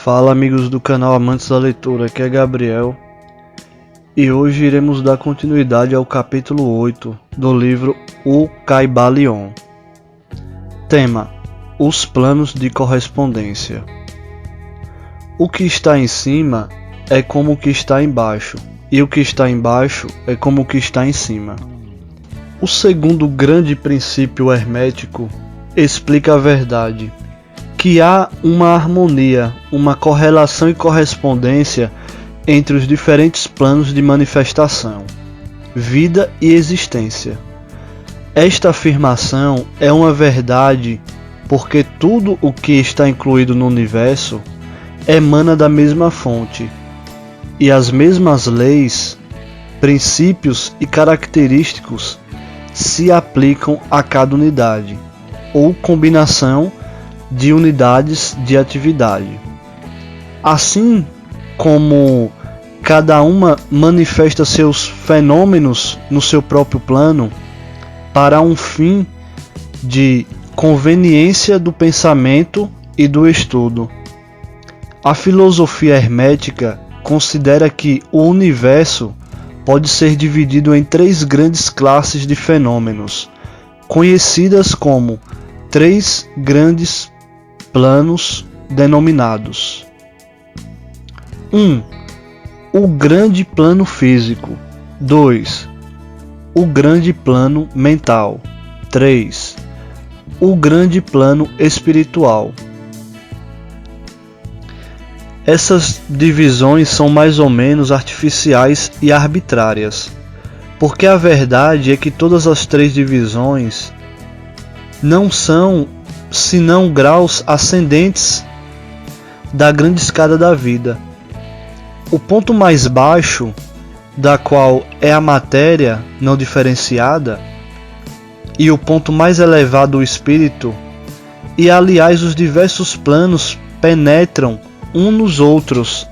Fala amigos do canal Amantes da Leitura, aqui é Gabriel e hoje iremos dar continuidade ao capítulo 8 do livro O Caibalion. Tema: os planos de correspondência. O que está em cima é como o que está embaixo, e o que está embaixo é como o que está em cima. O segundo grande princípio hermético explica a verdade, que há uma harmonia, uma correlação e correspondência entre os diferentes planos de manifestação, vida e existência. Esta afirmação é uma verdade porque tudo o que está incluído no universo emana da mesma fonte, e as mesmas leis, princípios e característicos se aplicam a cada unidade, ou combinação de unidades de atividade. Assim como cada uma manifesta seus fenômenos no seu próprio plano para um fim de conveniência do pensamento e do estudo. A filosofia hermética considera que o universo pode ser dividido em três grandes classes de fenômenos, conhecidas como três grandes planos denominados: 1. O grande plano físico. 2. O grande plano mental. 3. O grande plano espiritual. Essas divisões são mais ou menos artificiais e arbitrárias, porque a verdade é que todas as três divisões não são senão graus ascendentes da grande escada da vida. O ponto mais baixo, da qual é a matéria não diferenciada, e o ponto mais elevado o espírito, e aliás os diversos planos penetram uns nos outros.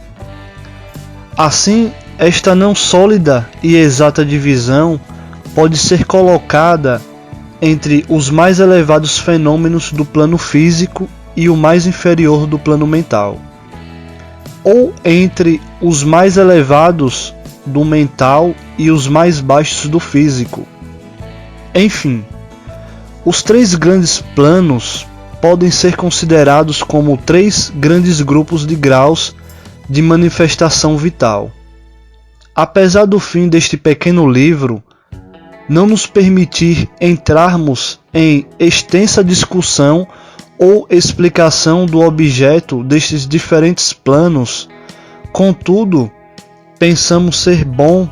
Assim, esta não sólida e exata divisão pode ser colocada entre os mais elevados fenômenos do plano físico e o mais inferior do plano mental, ou entre os mais elevados do mental e os mais baixos do físico. Enfim, os três grandes planos podem ser considerados como três grandes grupos de graus de manifestação vital. Apesar do fim deste pequeno livro não nos permitir entrarmos em extensa discussão ou explicação do objeto destes diferentes planos, contudo, pensamos ser bom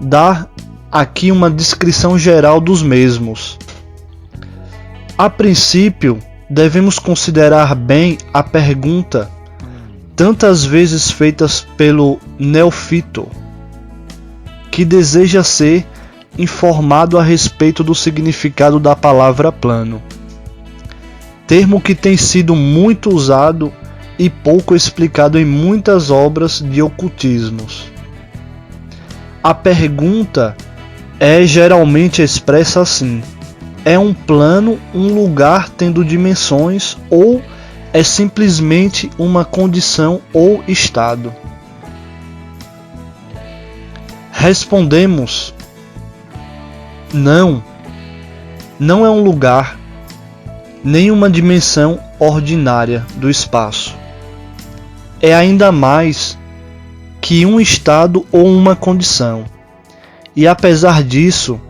dar aqui uma descrição geral dos mesmos. A princípio, devemos considerar bem a pergunta tantas vezes feita pelo neófito, que deseja ser informado a respeito do significado da palavra plano, termo que tem sido muito usado e pouco explicado em muitas obras de ocultismos. A pergunta é geralmente expressa assim: é um plano um lugar tendo dimensões, ou é simplesmente uma condição ou estado? Respondemos: não é um lugar, nem uma dimensão ordinária do espaço. É ainda mais que um estado ou uma condição. E apesar disso,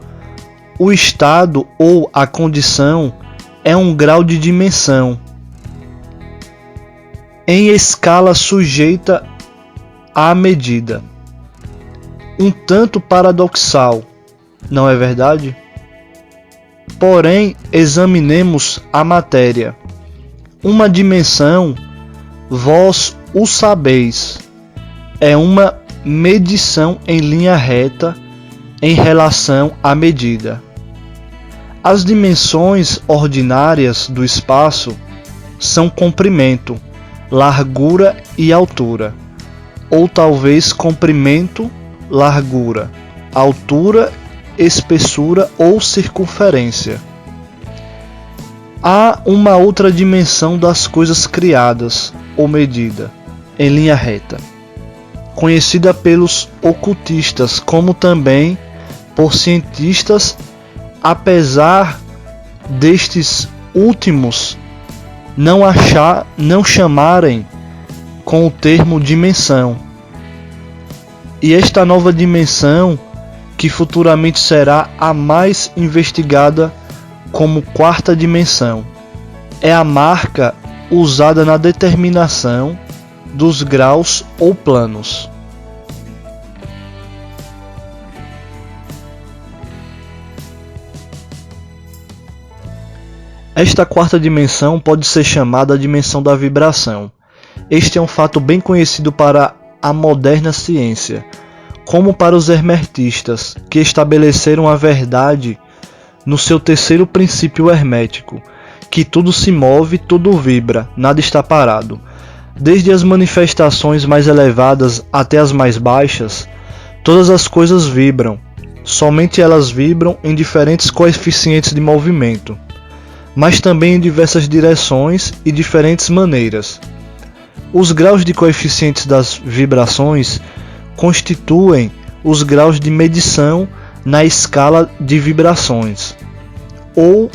o estado ou a condição é um grau de dimensão em escala sujeita à medida. Um tanto paradoxal, não é verdade? Porém, examinemos a matéria. Uma dimensão, vós o sabeis, é uma medição em linha reta em relação à medida. As dimensões ordinárias do espaço são comprimento, largura e altura, ou talvez comprimento, largura, altura, espessura ou circunferência. Há uma outra dimensão das coisas criadas, ou medida, em linha reta, conhecida pelos ocultistas como também por cientistas, apesar destes últimos não chamarem com o termo dimensão. E esta nova dimensão, que futuramente será a mais investigada como quarta dimensão, é a marca usada na determinação dos graus ou planos. Esta quarta dimensão pode ser chamada a dimensão da vibração. Este é um fato bem conhecido para a moderna ciência, como para os hermetistas, que estabeleceram a verdade no seu terceiro princípio hermético, que tudo se move, tudo vibra, nada está parado. Desde as manifestações mais elevadas até as mais baixas, todas as coisas vibram, somente elas vibram em diferentes coeficientes de movimento, mas também em diversas direções e diferentes maneiras. Os graus de coeficientes das vibrações constituem os graus de medição na escala de vibrações, ou,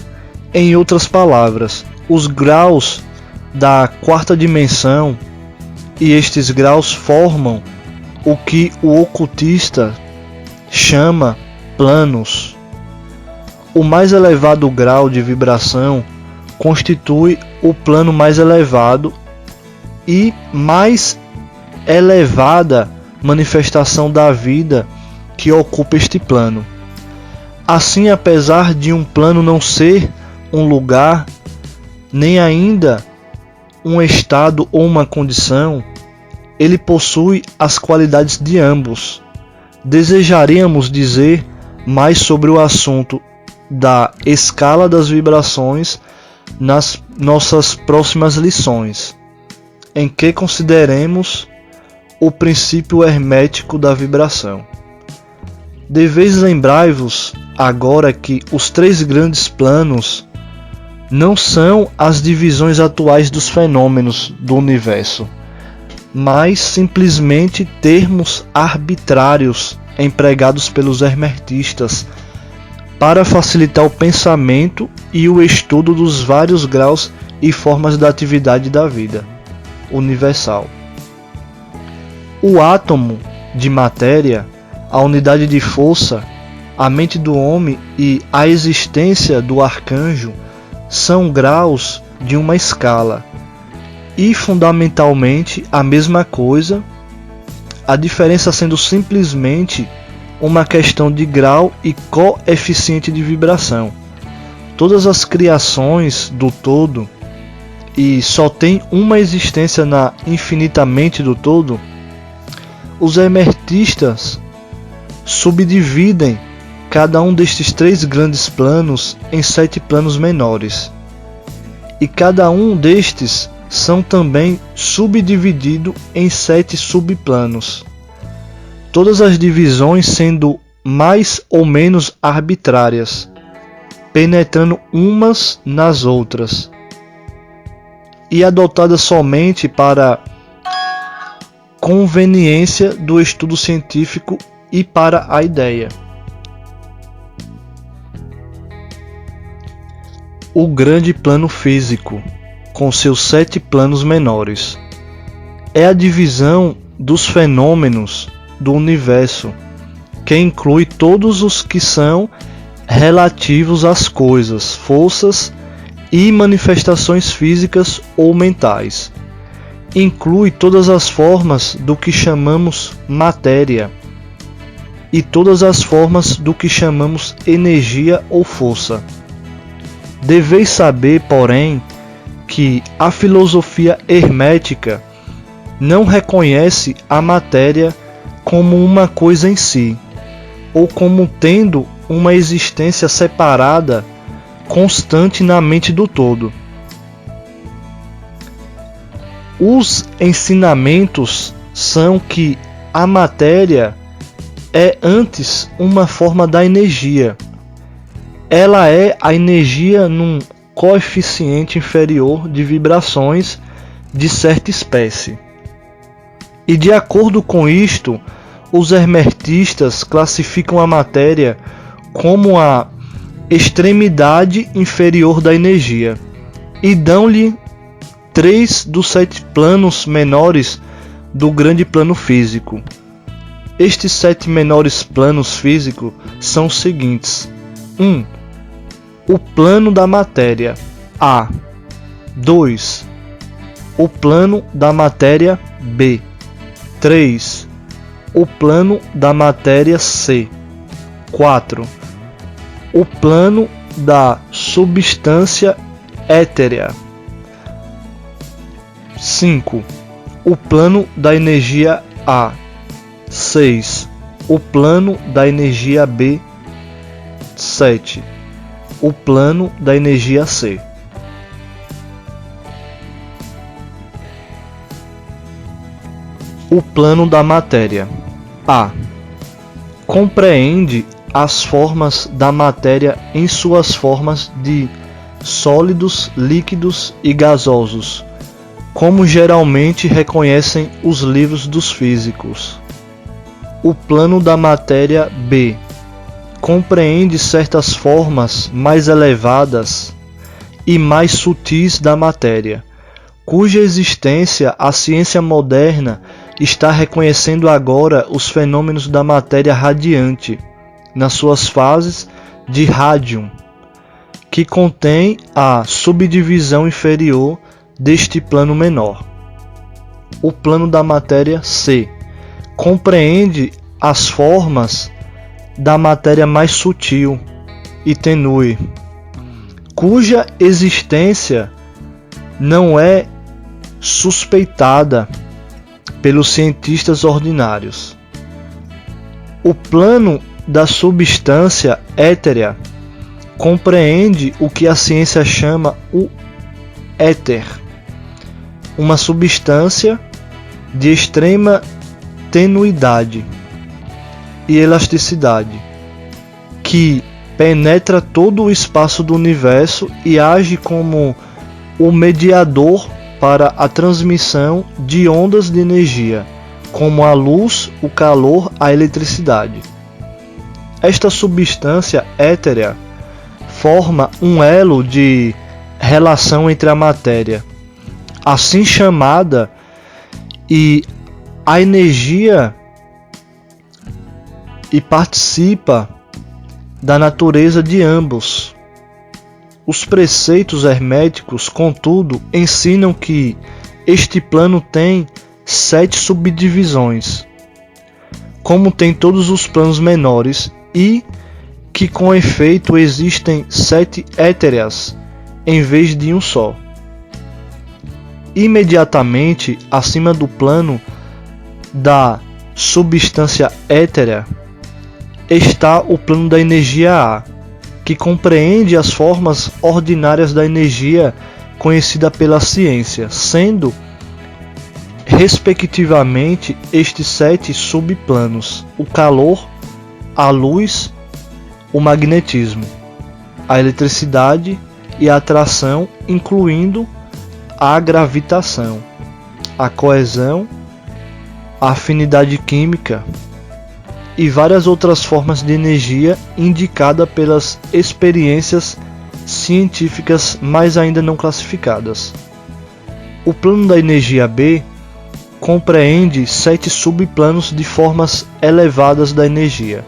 em outras palavras, os graus da quarta dimensão, e estes graus formam o que o ocultista chama planos. O mais elevado grau de vibração constitui o plano mais elevado e mais elevada manifestação da vida que ocupa este plano. Assim, apesar de um plano não ser um lugar, nem ainda um estado ou uma condição, ele possui as qualidades de ambos. Desejaríamos dizer mais sobre o assunto da escala das vibrações nas nossas próximas lições, em que consideremos o princípio hermético da vibração. Deveis lembrai-vos agora que os três grandes planos não são as divisões atuais dos fenômenos do universo, mas simplesmente termos arbitrários empregados pelos hermetistas para facilitar o pensamento e o estudo dos vários graus e formas da atividade da vida universal. O átomo de matéria, a unidade de força, a mente do homem e a existência do arcanjo são graus de uma escala e fundamentalmente a mesma coisa, a diferença sendo simplesmente uma questão de grau e coeficiente de vibração. Todas as criações do todo, e só tem uma existência na infinitamente do todo, os hermetistas subdividem cada um destes três grandes planos em 7 planos menores, e cada um destes são também subdivididos em 7 subplanos, todas as divisões sendo mais ou menos arbitrárias, penetrando umas nas outras, e adotadas somente para conveniência do estudo científico e para a ideia. O grande plano físico, com seus 7 planos menores, é a divisão dos fenômenos do universo, que inclui todos os que são relativos às coisas, forças e manifestações físicas ou mentais. Inclui todas as formas do que chamamos matéria e todas as formas do que chamamos energia ou força. Deveis saber, porém, que a filosofia hermética não reconhece a matéria como uma coisa em si, ou como tendo uma existência separada, constante na mente do todo. Os ensinamentos são que a matéria é antes uma forma da energia. Ela é a energia num coeficiente inferior de vibrações de certa espécie. E de acordo com isto, os hermetistas classificam a matéria como a extremidade inferior da energia e dão-lhe 3 dos 7 planos menores do grande plano físico. Estes 7 menores planos físicos são os seguintes: 1. O plano da matéria A. 2. O plano da matéria B. 3. O plano da matéria C. 4. O plano da substância éterea. 5. O plano da energia A. 6. O plano da energia B. 7. O plano da energia C. O plano da matéria A. Compreende as formas da matéria em suas formas de sólidos, líquidos e gasosos, como geralmente reconhecem os livros dos físicos. O plano da matéria B. Compreende certas formas mais elevadas e mais sutis da matéria, cuja existência a ciência moderna está reconhecendo agora os fenômenos da matéria radiante, nas suas fases de rádium, que contém a subdivisão inferior deste plano menor. O plano da matéria C compreende as formas da matéria mais sutil e tenue, cuja existência não é suspeitada pelos cientistas ordinários. O plano da substância éterea compreende o que a ciência chama o éter, uma substância de extrema tenuidade e elasticidade, que penetra todo o espaço do universo e age como o mediador para a transmissão de ondas de energia, como a luz, o calor, a eletricidade. Esta substância éterea forma um elo de relação entre a matéria, assim chamada, e a energia, e participa da natureza de ambos. Os preceitos herméticos, contudo, ensinam que este plano tem 7 subdivisões, como tem todos os planos menores, e que com efeito existem 7 étereas em vez de um só. Imediatamente acima do plano da substância éterea está o plano da energia A, que compreende as formas ordinárias da energia conhecida pela ciência, sendo respectivamente estes 7 subplanos: o calor, a luz, o magnetismo, a eletricidade e a atração, incluindo a gravitação, a coesão, a afinidade química e várias outras formas de energia indicada pelas experiências científicas, mas ainda não classificadas. O plano da energia B compreende 7 subplanos de formas elevadas da energia,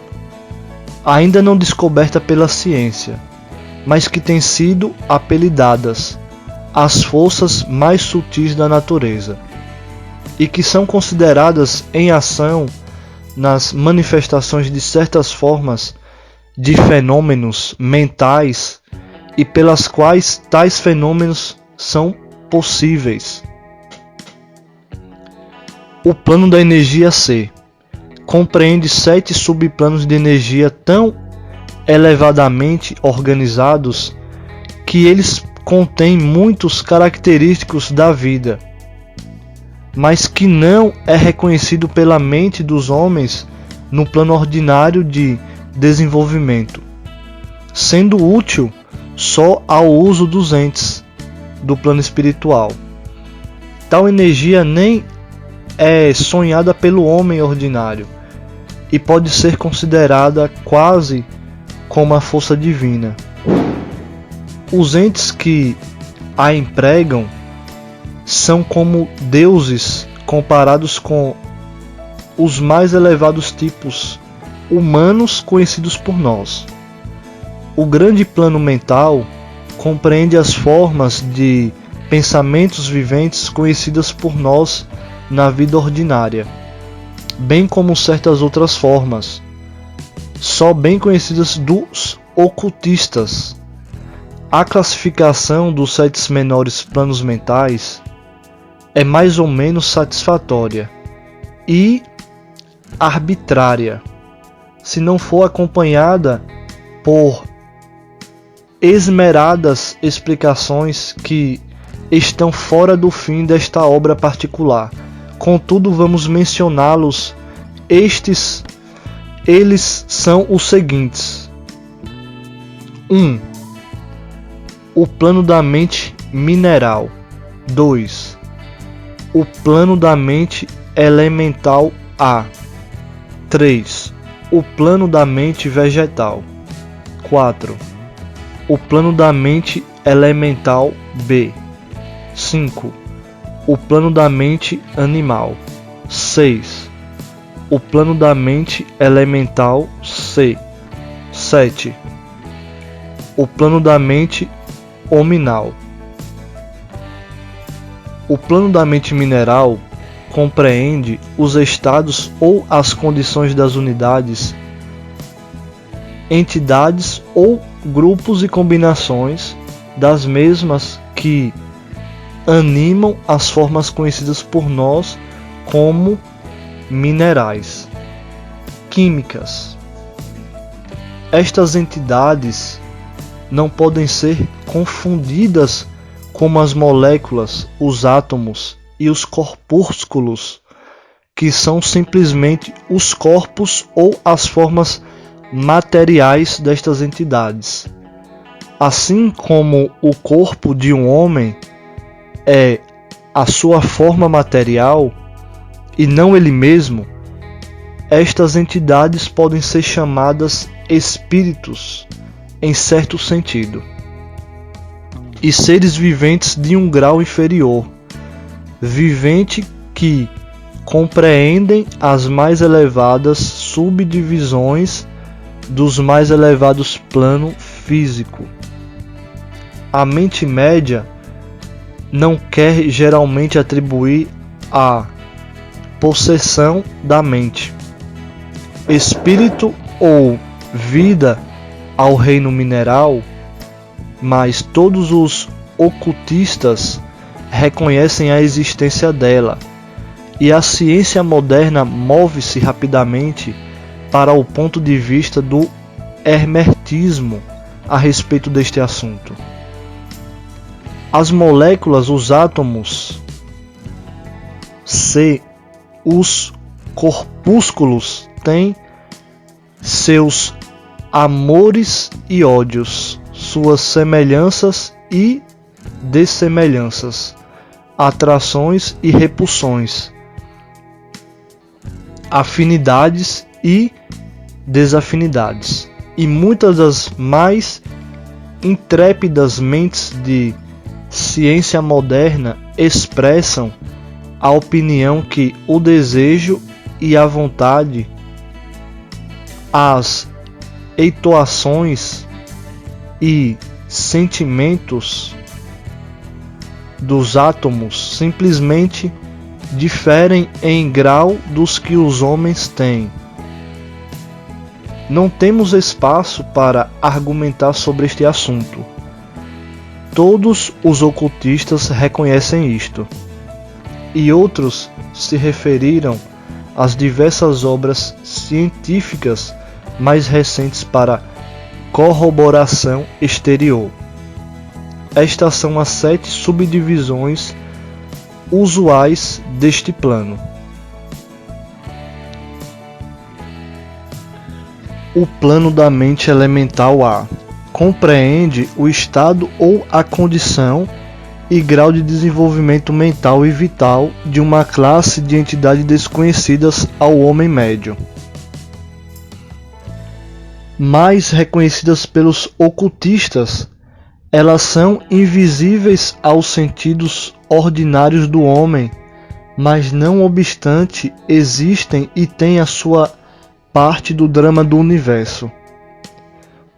ainda não descoberta pela ciência, mas que têm sido apelidadas as forças mais sutis da natureza, e que são consideradas em ação nas manifestações de certas formas de fenômenos mentais e pelas quais tais fenômenos são possíveis. O plano da energia C compreende 7 subplanos de energia tão elevadamente organizados que eles contêm muitos característicos da vida, mas que não é reconhecido pela mente dos homens no plano ordinário de desenvolvimento, sendo útil só ao uso dos entes do plano espiritual. Tal energia nem é sonhada pelo homem ordinário e pode ser considerada quase como a força divina. Os entes que a empregam são como deuses comparados com os mais elevados tipos humanos conhecidos por nós. O grande plano mental compreende as formas de pensamentos viventes conhecidas por nós na vida ordinária, bem como certas outras formas, só bem conhecidas dos ocultistas. A classificação dos 7 menores planos mentais é mais ou menos satisfatória e arbitrária, se não for acompanhada por esmeradas explicações que estão fora do fim desta obra particular. Contudo, vamos mencioná-los. Eles são os seguintes: 1. O plano da mente mineral. 2. O plano da mente elemental A. 3. O plano da mente vegetal. 4. O plano da mente elemental B. 5. O plano da mente animal. 6. O plano da mente elemental C. 7. O plano da mente hominal. O plano da mente mineral compreende os estados ou as condições das unidades, entidades ou grupos e combinações das mesmas que animam as formas conhecidas por nós como minerais, químicas. Estas entidades não podem ser confundidas como as moléculas, os átomos e os corpúsculos, que são simplesmente os corpos ou as formas materiais destas entidades. Assim como o corpo de um homem é a sua forma material e não ele mesmo, estas entidades podem ser chamadas espíritos em certo sentido, e seres viventes de um grau inferior, vivente que compreendem as mais elevadas subdivisões dos mais elevados plano físico. A mente média não quer geralmente atribuir a possessão da mente, espírito ou vida ao reino mineral, mas todos os ocultistas reconhecem a existência dela, e a ciência moderna move-se rapidamente para o ponto de vista do hermetismo a respeito deste assunto. As moléculas, os átomos, os corpúsculos têm seus amores e ódios, suas semelhanças e dessemelhanças, atrações e repulsões, afinidades e desafinidades. E muitas das mais intrépidas mentes de ciência moderna expressam a opinião que o desejo e a vontade, as eituações e sentimentos dos átomos simplesmente diferem em grau dos que os homens têm. Não temos espaço para argumentar sobre este assunto. Todos os ocultistas reconhecem isto, e outros se referiram às diversas obras científicas mais recentes para corroboração exterior. Estas são as 7 subdivisões usuais deste plano. O plano da mente elemental A compreende o estado ou a condição e grau de desenvolvimento mental e vital de uma classe de entidades desconhecidas ao homem médio, mas reconhecidas pelos ocultistas. Elas são invisíveis aos sentidos ordinários do homem, mas não obstante existem e têm a sua parte do drama do universo.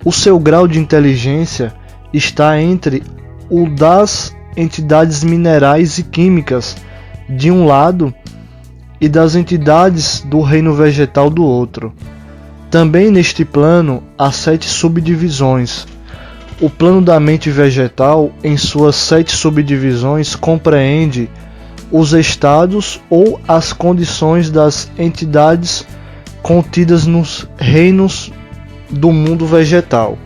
O seu grau de inteligência está entre o das entidades minerais e químicas de um lado e das entidades do reino vegetal do outro. Também neste plano há 7 subdivisões. O plano da mente vegetal, em suas 7 subdivisões, compreende os estados ou as condições das entidades contidas nos reinos do mundo vegetal.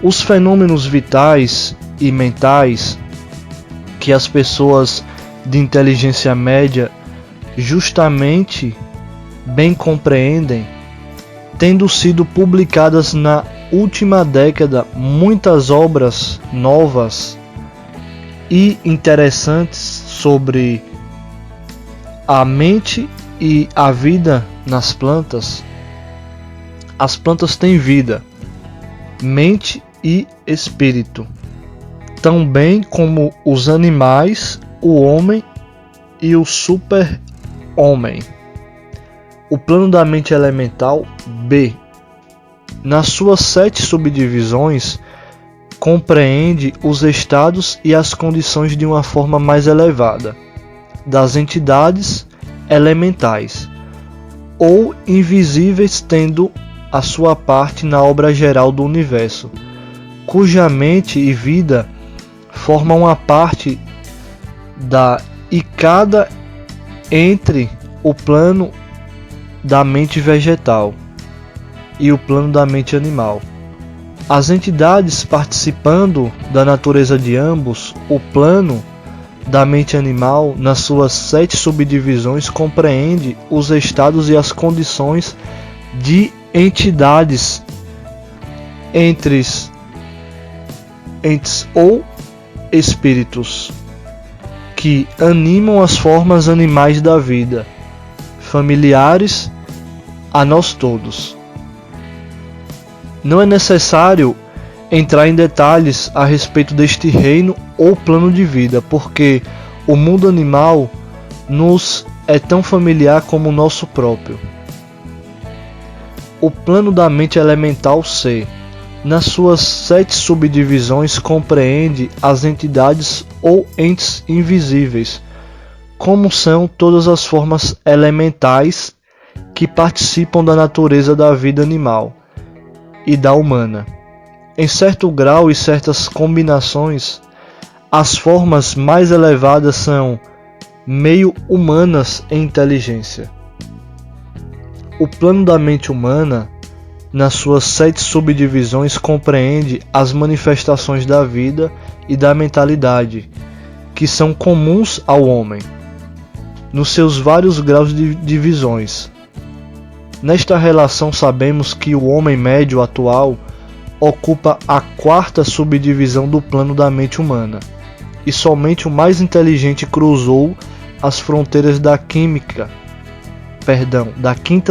Os fenômenos vitais e mentais que as pessoas de inteligência média justamente bem compreendem, tendo sido publicadas na última década muitas obras novas e interessantes sobre a mente e a vida nas plantas. As plantas têm vida, mente e espírito, tão bem como os animais, o homem e o super-homem. O plano da mente elemental B, nas suas 7 subdivisões, compreende os estados e as condições de uma forma mais elevada das entidades elementais ou invisíveis, tendo a sua parte na obra geral do universo, cuja mente e vida formam uma parte da e cada entre o plano da mente vegetal e o plano da mente animal. As entidades participando da natureza de ambos, o plano da mente animal, nas suas 7 subdivisões, compreende os estados e as condições de entidades entes ou espíritos que animam as formas animais da vida, familiares a nós todos. Não é necessário entrar em detalhes a respeito deste reino ou plano de vida, porque o mundo animal nos é tão familiar como o nosso próprio. O plano da mente elemental C, nas suas 7 subdivisões, compreende as entidades ou entes invisíveis, como são todas as formas elementais que participam da natureza da vida animal e da humana. Em certo grau e certas combinações, as formas mais elevadas são meio humanas em inteligência. O plano da mente humana, nas suas 7 subdivisões, compreende as manifestações da vida e da mentalidade, que são comuns ao homem, nos seus vários graus de divisões. Nesta relação, sabemos que o homem médio atual ocupa a 4ª subdivisão do plano da mente humana, e somente o mais inteligente cruzou as fronteiras da 5ª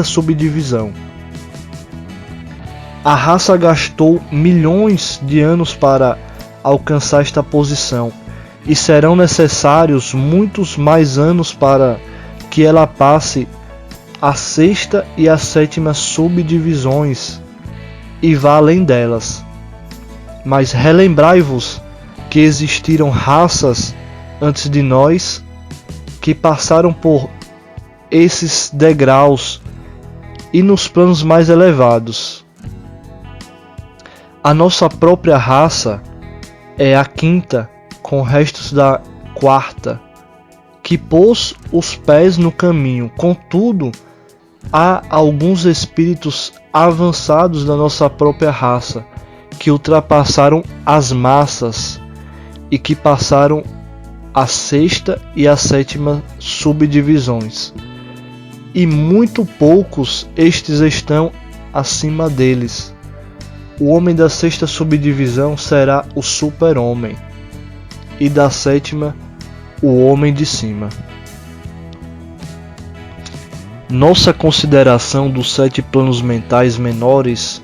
subdivisão. A raça gastou milhões de anos para alcançar esta posição, e serão necessários muitos mais anos para que ela passe a 6ª e a 7ª subdivisões e vá além delas. Mas relembrai-vos que existiram raças antes de nós que passaram por esses degraus e nos planos mais elevados. A nossa própria raça é a 5ª, com restos da 4ª, que pôs os pés no caminho. Contudo, há alguns espíritos avançados da nossa própria raça que ultrapassaram as massas e que passaram a 6ª e a 7ª subdivisões, e muito poucos estes estão acima deles. O homem da 6ª subdivisão será o super-homem. e da sétima, o homem de cima. Nossa consideração dos 7 planos mentais menores,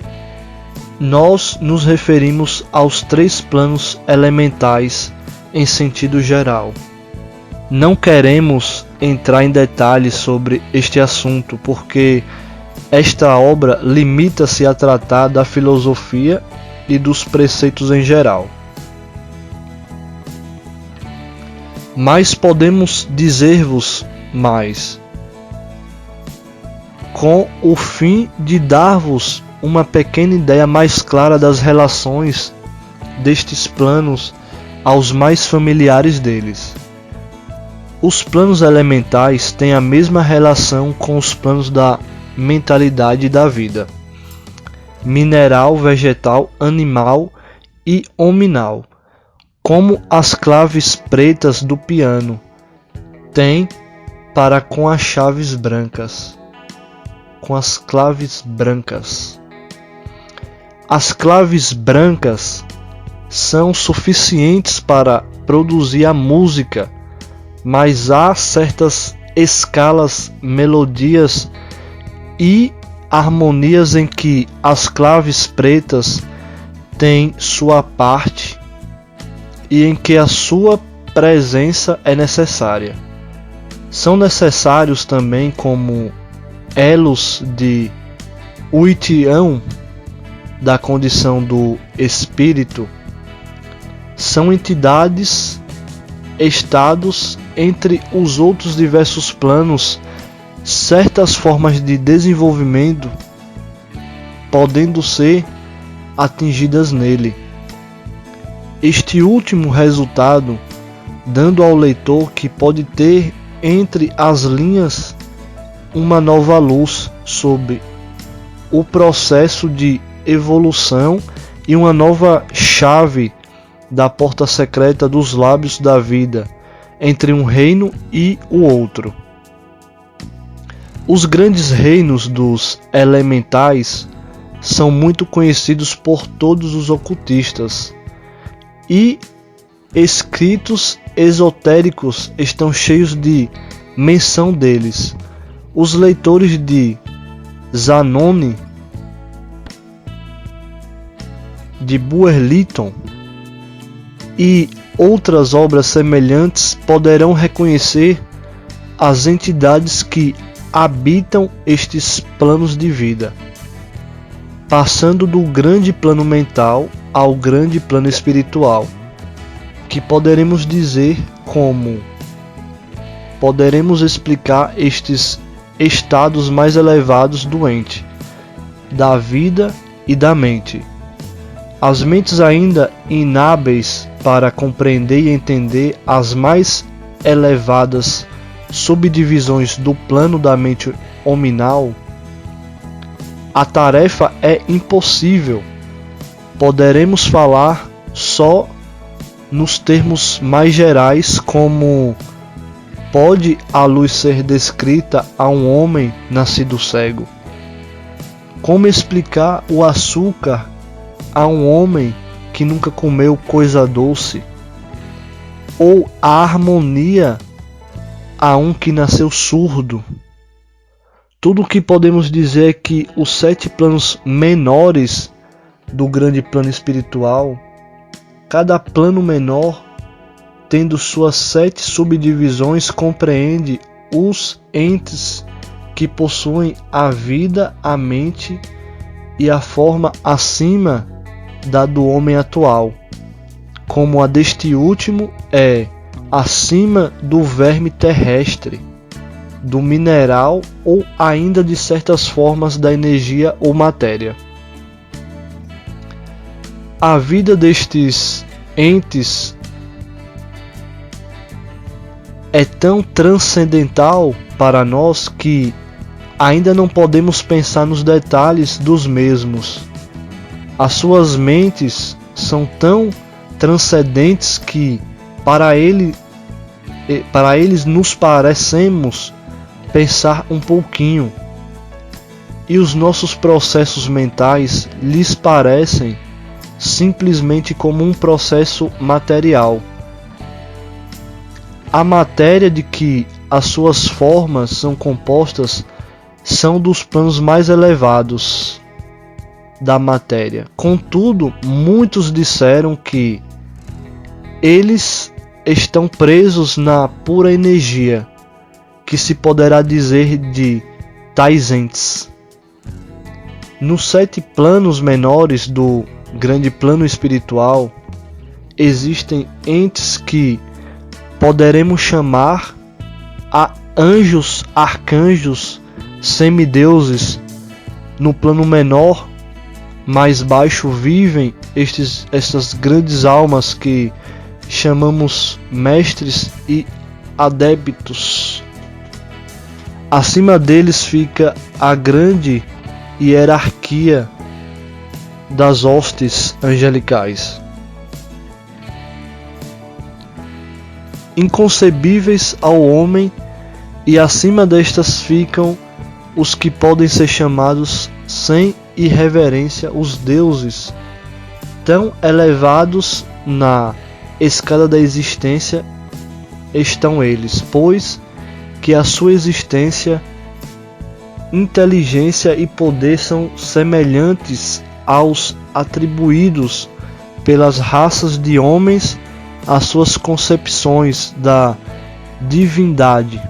nós nos referimos aos 3 planos elementais em sentido geral. Não queremos entrar em detalhes sobre este assunto, porque esta obra limita-se a tratar da filosofia e dos preceitos em geral. Mas podemos dizer-vos mais, com o fim de dar-vos uma pequena ideia mais clara das relações destes planos aos mais familiares deles. Os planos elementais têm a mesma relação com os planos da mentalidade da vida, mineral, vegetal, animal e hominal, como as claves pretas do piano têm para com as chaves brancas. Com as claves brancas. As claves brancas são suficientes para produzir a música, mas há certas escalas, melodias e harmonias em que as claves pretas têm sua parte e em que a sua presença é necessária. São necessários também como elos de uitião da condição do espírito, são entidades, estados entre os outros diversos planos, certas formas de desenvolvimento podendo ser atingidas nele. Este último resultado, dando ao leitor que pode ter entre as linhas uma nova luz sobre o processo de evolução e uma nova chave da porta secreta dos lábios da vida entre um reino e o outro. Os grandes reinos dos elementais são muito conhecidos por todos os ocultistas e escritos esotéricos estão cheios de menção deles. Os leitores de Zanoni, de Buerliton e outras obras semelhantes poderão reconhecer as entidades que habitam estes planos de vida, passando do grande plano mental ao grande plano espiritual, que poderemos dizer como poderemos explicar estes estados mais elevados do ente, da vida e da mente. As mentes ainda inábeis para compreender e entender as mais elevadas subdivisões do plano da mente hominal, a tarefa é impossível. Poderemos falar só nos termos mais gerais, como pode a luz ser descrita a um homem nascido cego? Como explicar o açúcar a um homem que nunca comeu coisa doce? Ou a harmonia a um que nasceu surdo? Tudo o que podemos dizer é que os 7 planos menores do grande plano espiritual, cada plano menor tendo suas 7 subdivisões, compreende os entes que possuem a vida, a mente e a forma acima da do homem atual, como a deste último é acima do verme terrestre, do mineral ou ainda de certas formas da energia ou matéria. A vida destes entes é tão transcendental para nós que ainda não podemos pensar nos detalhes dos mesmos. As suas mentes são tão transcendentes que para eles nos parecemos pensar um pouquinho, e os nossos processos mentais lhes parecem simplesmente como um processo material, a matéria de que as suas formas são compostas são dos planos mais elevados da matéria. Contudo, muitos disseram que eles estão presos na pura energia, que se poderá dizer de tais entes. Nos 7 planos menores do grande plano espiritual, existem entes que poderemos chamar a anjos, arcanjos, semideuses. No plano menor, mais baixo, vivem essas grandes almas que chamamos mestres e adeptos. Acima deles fica a grande hierarquia das hostes angelicais. Inconcebíveis ao homem, e acima destas ficam os que podem ser chamados sem irreverência os deuses. Tão elevados na escada da existência estão eles, pois que a sua existência, inteligência e poder são semelhantes aos atribuídos pelas raças de homens às suas concepções da divindade.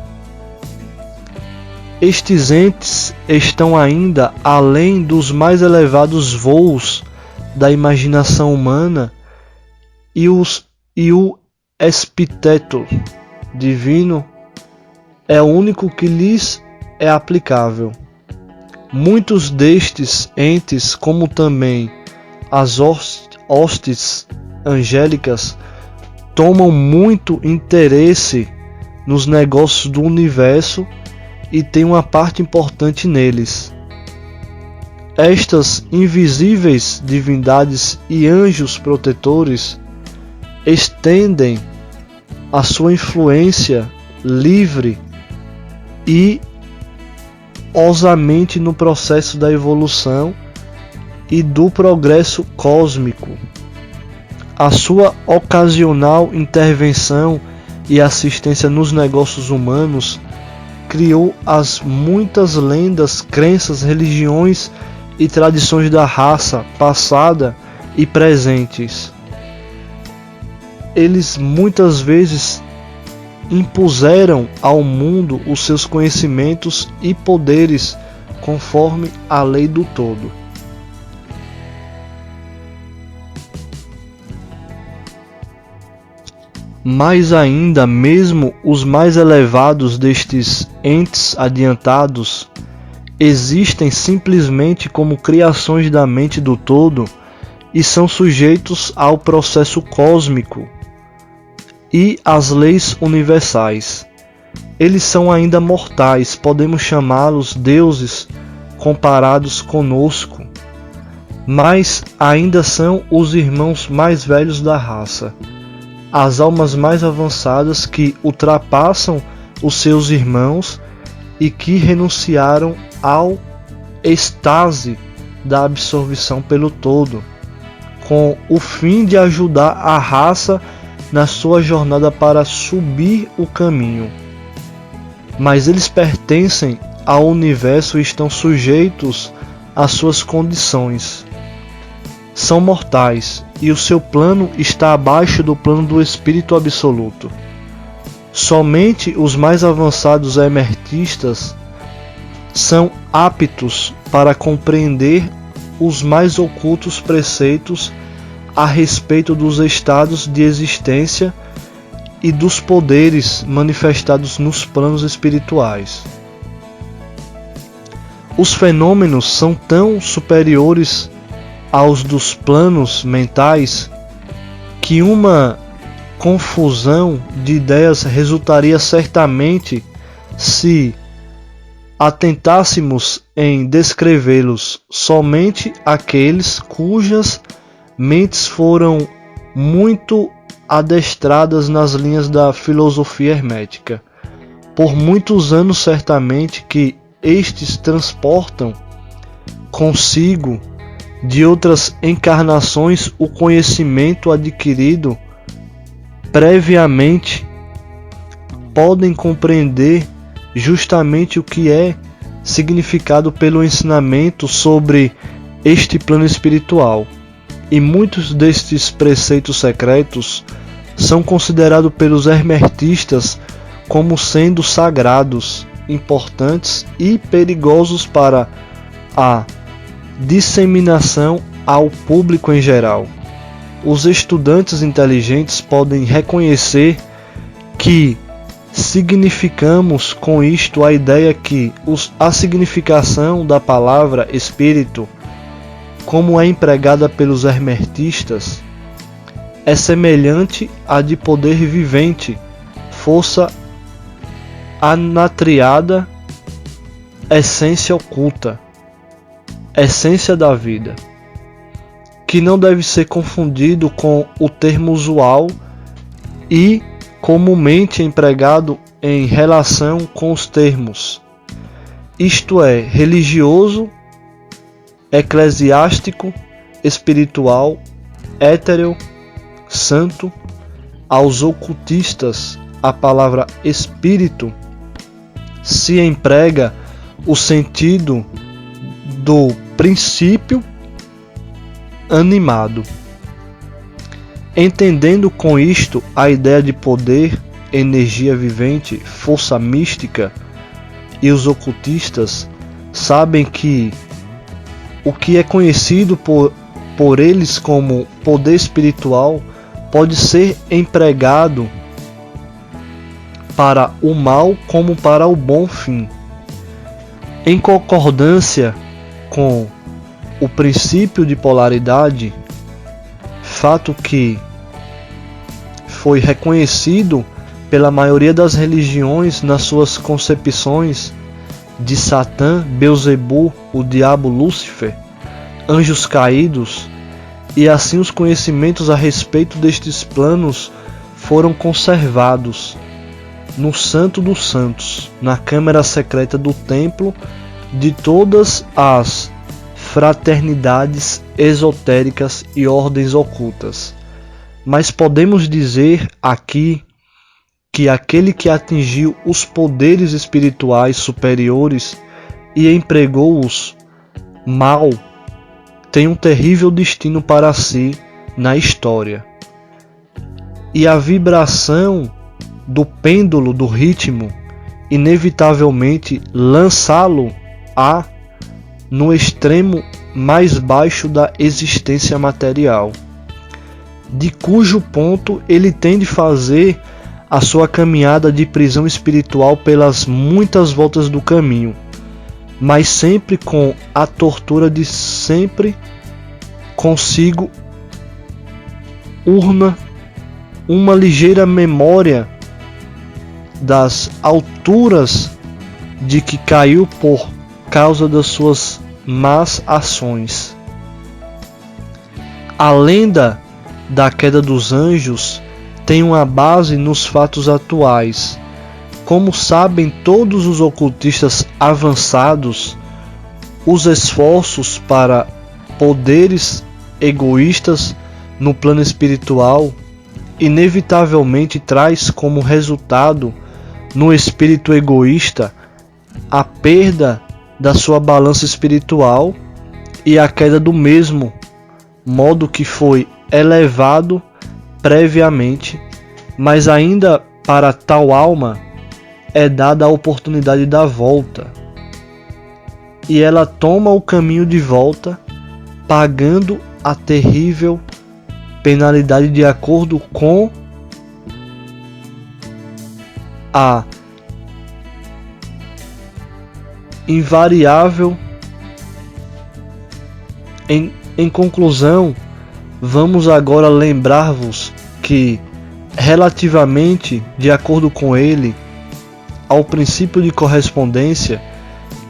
Estes entes estão ainda além dos mais elevados voos da imaginação humana, e o epíteto divino é o único que lhes é aplicável. Muitos destes entes, como também as hostes angélicas, tomam muito interesse nos negócios do universo e têm uma parte importante neles. Estas invisíveis divindades e anjos protetores estendem a sua influência livre e osamente no processo da evolução e do progresso cósmico. A sua ocasional intervenção e assistência nos negócios humanos criou as muitas lendas, crenças, religiões e tradições da raça passada e presentes. Eles muitas vezes impuseram ao mundo os seus conhecimentos e poderes conforme a lei do todo. Mais ainda, mesmo os mais elevados destes entes adiantados existem simplesmente como criações da mente do todo e são sujeitos ao processo cósmico e às leis universais. Eles são ainda mortais, podemos chamá-los deuses comparados conosco, mas ainda são os irmãos mais velhos da raça, as almas mais avançadas que ultrapassam os seus irmãos e que renunciaram ao êxtase da absorção pelo todo, com o fim de ajudar a raça na sua jornada para subir o caminho. Mas eles pertencem ao universo e estão sujeitos às suas condições. São mortais e o seu plano está abaixo do plano do Espírito Absoluto. Somente os mais avançados emertistas são aptos para compreender os mais ocultos preceitos a respeito dos estados de existência e dos poderes manifestados nos planos espirituais. Os fenômenos são tão superiores aos dos planos mentais que uma confusão de ideias resultaria certamente se atentássemos em descrevê-los somente aqueles cujas mentes foram muito adestradas nas linhas da filosofia hermética. Por muitos anos, certamente, que estes transportam consigo de outras encarnações o conhecimento adquirido previamente podem compreender justamente o que é significado pelo ensinamento sobre este plano espiritual. E muitos destes preceitos secretos são considerados pelos hermetistas como sendo sagrados, importantes e perigosos para a disseminação ao público em geral. Os estudantes inteligentes podem reconhecer que significamos com isto a ideia que a significação da palavra espírito, como é empregada pelos hermetistas, é semelhante à de poder vivente, força anatriada, essência oculta, essência da vida, que não deve ser confundido com o termo usual e comumente empregado em relação com os termos, isto é, religioso, eclesiástico, espiritual, étereo, santo. Aos ocultistas, a palavra espírito se emprega o sentido do princípio animado. Entendendo com isto a ideia de poder, energia vivente, força mística, e os ocultistas sabem que o que é conhecido por eles como poder espiritual pode ser empregado para o mal como para o bom fim. Em concordância com o princípio de polaridade, fato que foi reconhecido pela maioria das religiões nas suas concepções de Satã, Belzebu, o diabo Lúcifer, anjos caídos, e assim os conhecimentos a respeito destes planos foram conservados no Santo dos Santos, na câmara secreta do templo de todas as fraternidades esotéricas e ordens ocultas. Mas podemos dizer aqui que aquele que atingiu os poderes espirituais superiores e empregou-os mal tem um terrível destino para si na história. E a vibração do pêndulo do ritmo inevitavelmente lançá-lo-á no extremo mais baixo da existência material, de cujo ponto ele tem de fazer a sua caminhada de prisão espiritual pelas muitas voltas do caminho, mas sempre com a tortura de sempre consigo urna uma ligeira memória das alturas de que caiu por causa das suas más ações. A lenda da queda dos anjos tem uma base nos fatos atuais. Como sabem todos os ocultistas avançados, os esforços para poderes egoístas no plano espiritual inevitavelmente traz como resultado no espírito egoísta a perda da sua balança espiritual e a queda do mesmo modo que foi elevado previamente, mas ainda para tal alma é dada a oportunidade da volta, e ela toma o caminho de volta, pagando a terrível penalidade de acordo com a invariável. Em conclusão, vamos agora lembrar-vos que, relativamente, de acordo com ele, ao princípio de correspondência,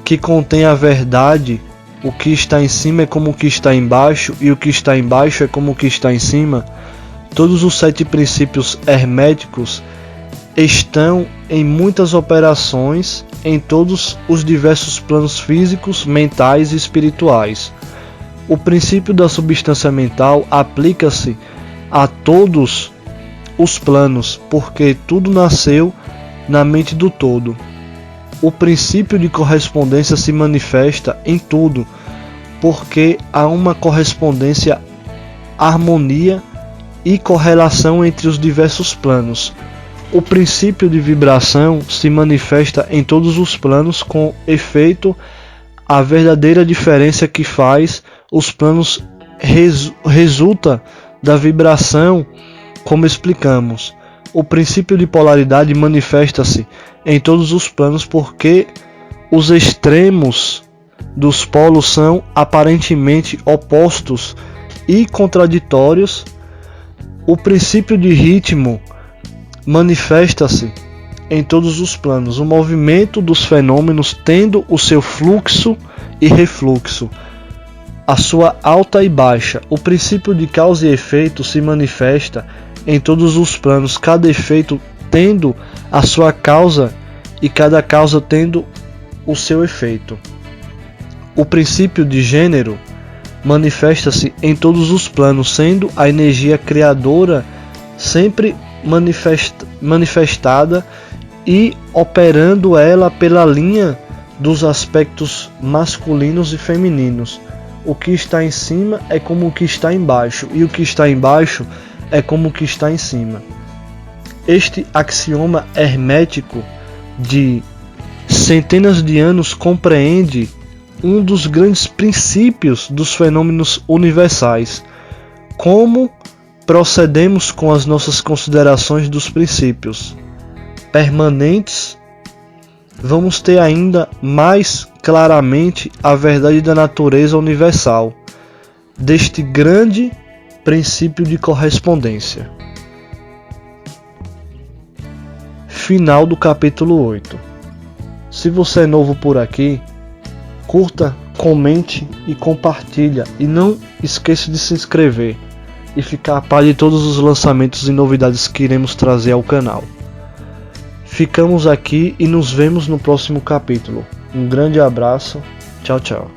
que contém a verdade, o que está em cima é como o que está embaixo, e o que está embaixo é como o que está em cima, todos os 7 princípios herméticos estão em muitas operações em todos os diversos planos físicos, mentais e espirituais. O princípio da substância mental aplica-se a todos os planos, porque tudo nasceu na mente do todo. O princípio de correspondência se manifesta em tudo, porque há uma correspondência, harmonia e correlação entre os diversos planos. O princípio de vibração se manifesta em todos os planos, com efeito a verdadeira diferença que faz os planos resulta da vibração, como explicamos. O princípio de polaridade manifesta-se em todos os planos, porque os extremos dos polos são aparentemente opostos e contraditórios. O princípio de ritmo manifesta-se em todos os planos, o movimento dos fenômenos tendo o seu fluxo e refluxo, a sua alta e baixa. O princípio de causa e efeito se manifesta em todos os planos, cada efeito tendo a sua causa e cada causa tendo o seu efeito. O princípio de gênero manifesta-se em todos os planos, sendo a energia criadora sempre manifestada e operando ela pela linha dos aspectos masculinos e femininos. O que está em cima é como o que está embaixo, e o que está embaixo é como o que está em cima. Este axioma hermético de centenas de anos compreende um dos grandes princípios dos fenômenos universais. Como procedemos com as nossas considerações dos princípios permanentes, vamos ter ainda mais claramente a verdade da natureza universal deste grande princípio de correspondência. Final do capítulo 8. Se você é novo por aqui, curta, comente e compartilha, e não esqueça de se inscrever e ficar a par de todos os lançamentos e novidades que iremos trazer ao canal. Ficamos aqui e nos vemos no próximo capítulo. Um grande abraço. Tchau, tchau.